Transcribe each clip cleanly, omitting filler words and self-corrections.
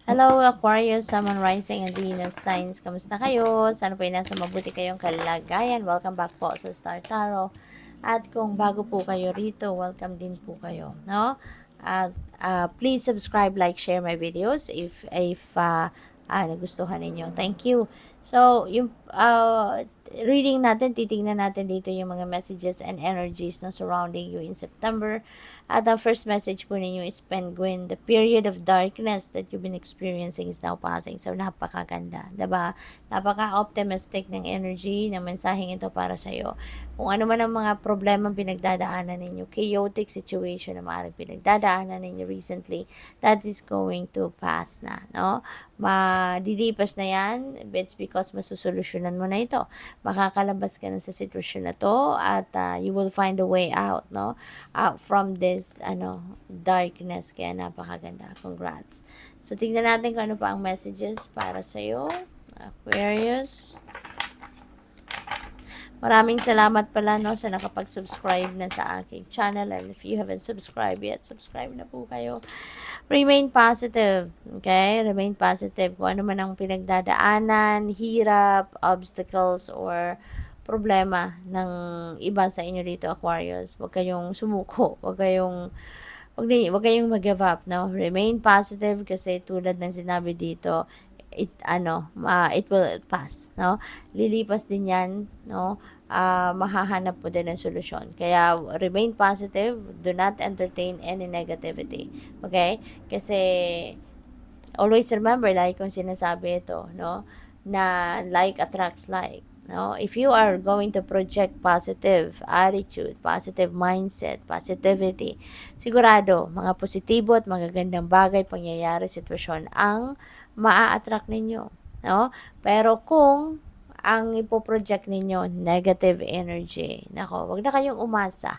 Hello, Aquarius, Sun, Rising, and Venus signs. Kamusta kayo? Sana po ay nasa mabuti kayong kalagayan. Welcome back po sa Star Tarot. At kung bago po kayo rito, welcome din po kayo, no? At please subscribe, like, share my videos if nagustuhan ninyo. Thank you. So, yung reading natin, titingnan natin dito yung mga messages and energies na surrounding you in September. At ang first message po ninyo is Penguin, the period of darkness that you've been experiencing is now passing. So, napakaganda, diba? Napaka-optimistic ng energy ng mensaheng ito para sa iyo. Kung ano man ang mga problema pinagdadaanan ninyo, chaotic situation na maaaring pinagdadaanan ninyo recently, that is going to pass na, no? Madilipas na yan, it's because masusolusyonan mo na ito. Makakalabas ka na sa sitwasyon na to at you will find a way out, no? Out from this, darkness. Kaya napakaganda. Congrats. So, tingnan natin kung ano pa ang messages para sa'yo. Aquarius. Maraming salamat pala no sa nakapag-subscribe na sa aking channel, and if you haven't subscribed yet, subscribe na po kayo. Remain positive, okay? Remain positive. Kung ano man ang pinagdadaanan, hirap, obstacles, or problema ng iba sa inyo dito, Aquarius, huwag kayong sumuko, wag kayong mag-give up, no? Remain positive kasi tulad ng sinabi dito, it will pass, no? Lilipas din yan, no? Mahahanap po din ng solusyon. Kaya, remain positive. Do not entertain any negativity. Okay? Kasi, always remember, like kung sinasabi ito, no? Na like attracts like. No? If you are going to project positive attitude, positive mindset, positivity, sigurado, mga positibo at magagandang bagay, pangyayari, sitwasyon ang maa-attract ninyo. No? Pero kung ang ipoproject ninyo, negative energy. Nako, wag na kayong umasa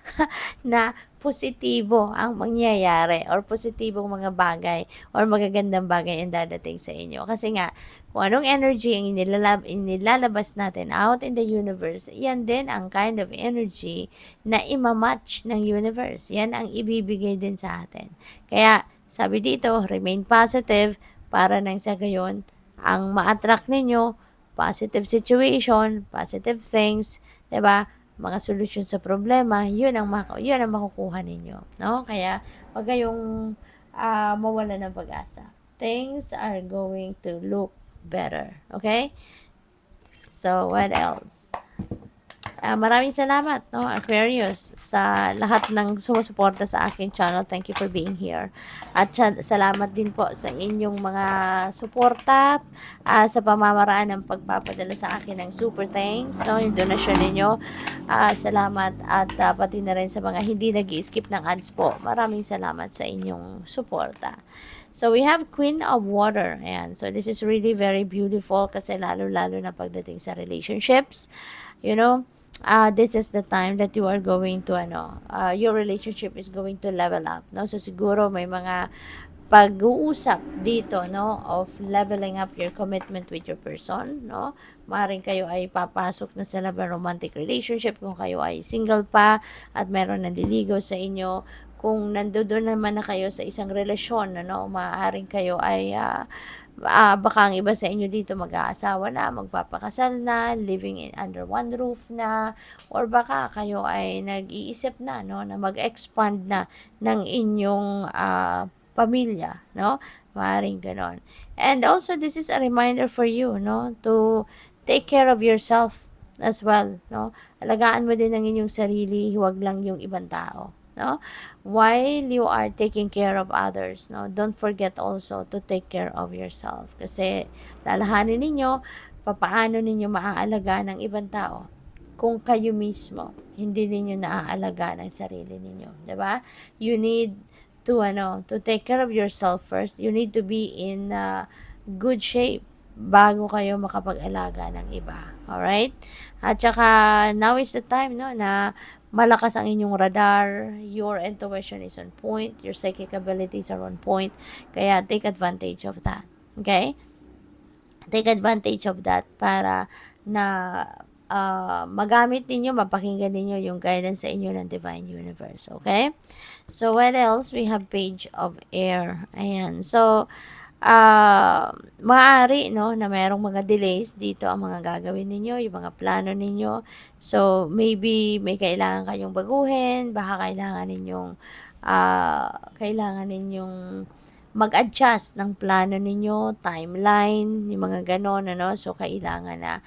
na positibo ang mangyayari or positibong mga bagay or magagandang bagay ang dadating sa inyo. Kasi nga, kung anong energy ang inilalabas natin out in the universe, yan din ang kind of energy na imamatch ng universe. Yan ang ibibigay din sa atin. Kaya, sabi dito, remain positive para nang sa gayon, ang ma-attract ninyo, positive situation, positive things, 'di ba? Mga solusyon sa problema, 'yun ang makukuha ninyo, no? Kaya 'wag kayong mawala ng pag-asa. Things are going to look better, okay? So, what else? Maraming salamat, no, Aquarius, sa lahat ng sumusuporta sa aking channel. Thank you for being here. At salamat din po sa inyong mga suporta sa pamamaraan ng pagpapadala sa akin ng super thanks, no, yung donasyon ninyo. Salamat at pati na rin sa mga hindi nag-i-skip ng ads po. Maraming salamat sa inyong suporta. So, we have Queen of Water. Ayan. So, this is really very beautiful kasi lalo-lalo na pagdating sa relationships. You know, this is the time that you are going to, your relationship is going to level up. No? So, siguro may mga pag-uusap dito, no, of leveling up your commitment with your person, no? Maaaring kayo ay papasok na sa romantic relationship kung kayo ay single pa at meron nandiligaw sa inyo. Kung nandoon naman na kayo sa isang relasyon, ano, maaaring kayo ay baka ang iba sa inyo dito mag-aasawa na, magpapakasal na, living under one roof na, or baka kayo ay nag-iisip na, no, na mag-expand na ng inyong pamilya, no? Maaaring ganon. And also, this is a reminder for you, no, to take care of yourself as well, no? Alagaan mo din ang inyong sarili, huwag lang yung ibang tao, no? While you are taking care of others, no, don't forget also to take care of yourself. Kasi lalahanin ninyo, papaano ninyo maaalaga ng ibang tao kung kayo mismo hindi ninyo naaalaga ng sarili ninyo, 'di ba? You need to take care of yourself first. You need to be in good shape bago kayo makapag-alaga ng iba. Alright? At saka, now is the time, no, na malakas ang inyong radar, your intuition is on point, your psychic abilities are on point, kaya take advantage of that. Okay? Take advantage of that para na magamit ninyo, mapakinggan ninyo yung guidance sa inyo ng Divine Universe. Okay? So, what else? We have Page of Air. Ayan. So, maaari, no, na merong mga delays dito ang mga gagawin ninyo, yung mga plano ninyo. So, maybe may kailangan kayong baguhin, baka kailangan ninyong mag-adjust ng plano ninyo, timeline, yung mga ganon, ano. So, kailangan na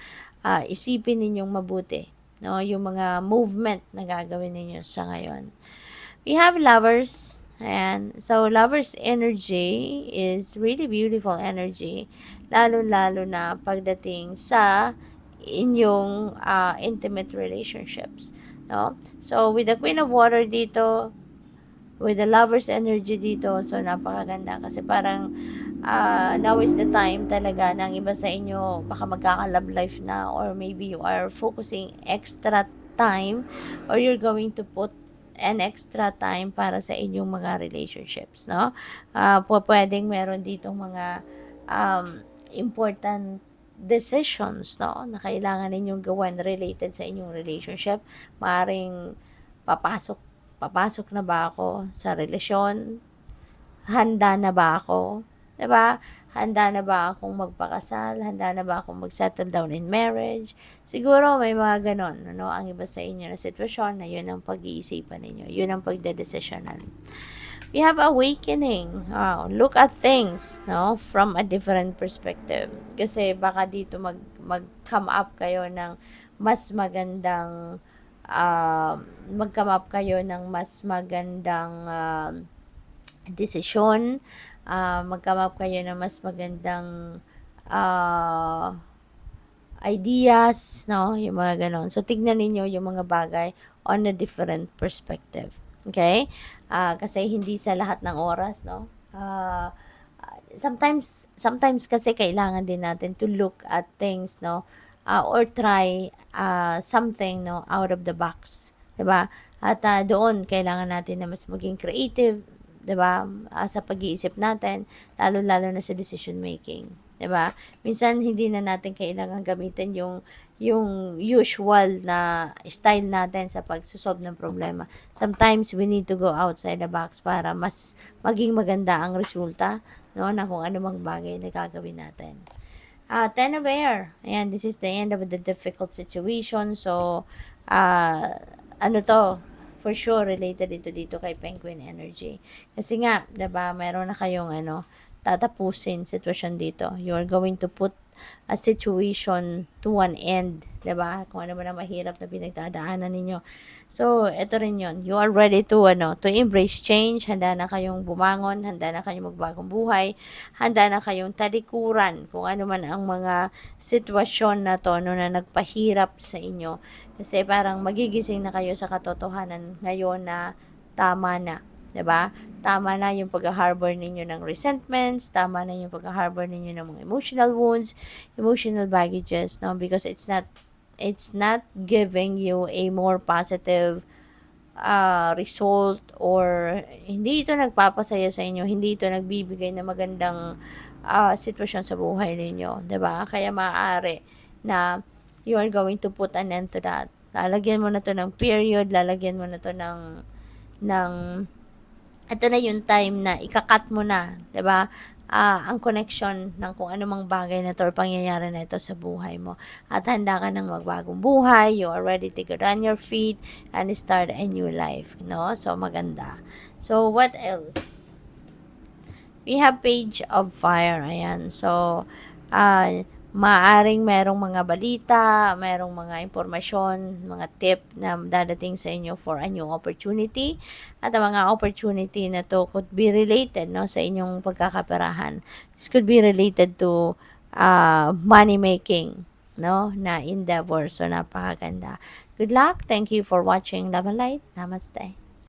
isipin ninyong mabuti, no, yung mga movement na gagawin ninyo sa ngayon. We have lovers. Ayan. So, lovers energy is really beautiful energy. Lalo-lalo na pagdating sa inyong intimate relationships. No? So, with the Queen of Water dito, with the lovers energy dito, so napakaganda kasi parang now is the time talaga ng iba sa inyo, baka magkaka-love life na, or maybe you are focusing extra time, or you're going to put an extra time para sa inyong mga relationships, no? Pwedeng meron ditong mga important decisions, no, na kailangan ninyong gawin related sa inyong relationship. Maaring papasok na ba ako sa relasyon? Handa na ba ako? 'Di ba? Handa na ba akong magpakasal? Handa na ba akong mag-settle down in marriage? Siguro may mga ganon, ano, ang iba sa inyo na sitwasyon na yun ang pag-iisipan ninyo. Yun ang pagdedesisyonan. We have awakening. Look at things, no, from a different perspective. Kasi baka dito mag-come up kayo ng mas magandang desisyon, mag-come up kayo ng mas magandang ideas, no? Yung mga ganon. So, tignan ninyo yung mga bagay on a different perspective. Okay? Kasi hindi sa lahat ng oras, no? Sometimes kasi kailangan din natin to look at things, no? Or try something, no, out of the box. 'Di ba? At doon kailangan natin na mas maging creative, 'di ba? Sa pag-iisip natin, lalo-lalo na sa decision making, 'di ba? Minsan hindi na natin kailangan gamitin yung usual na style natin sa pagso-solve ng problema. Sometimes we need to go outside the box para mas maging maganda ang resulta, no, na kung ano mang bagay na gagawin natin. Ten of Air. Ayan, this is the end of the difficult situation. So, ano to, for sure, related dito kay Penguin Energy. Kasi nga, 'di ba, meron na kayong tatapusin sitwasyon dito. You are going to put a situation to an end, 'di ba? Kung ano man ang mahirap na pinagdadaanan ninyo. So, ito rin 'yon. You are ready to embrace change. Handa na kayong bumangon, handa na kayong magbagong buhay, handa na kayong talikuran kung ano man ang mga sitwasyon na to, no, na nagpahirap sa inyo. Kasi parang magigising na kayo sa katotohanan ngayon na tama na, 'di ba? Tama na yung pag-harbor ninyo ng resentments, tama na yung pag-harbor ninyo ng mga emotional wounds, emotional baggages, no? Because it's not giving you a more positive result, or hindi ito nagpapasaya sa inyo, hindi ito nagbibigay ng magandang sitwasyon sa buhay ninyo, 'di ba? Kaya maaari na you are going to put an end to that. Lalagyan mo na to ng period, lalagyan mo na to ng ito na yung time na ikakat mo na, 'di ba? Ang connection ng kung anumang bagay na to or pangyayari na ito sa buhay mo. At handa ka ng magbagong buhay, you are ready to get on your feet and start a new life, no? So, maganda. So, what else? We have Page of Fire, ayan. So, maaring merong mga balita, merong mga impormasyon, mga tip na dadating sa inyo for a new opportunity. At ang mga opportunity na to could be related, no, sa inyong pagkakaperahan. This could be related to money making, no, na endeavor. So, napakaganda. Good luck. Thank you for watching Love and Light. Namaste.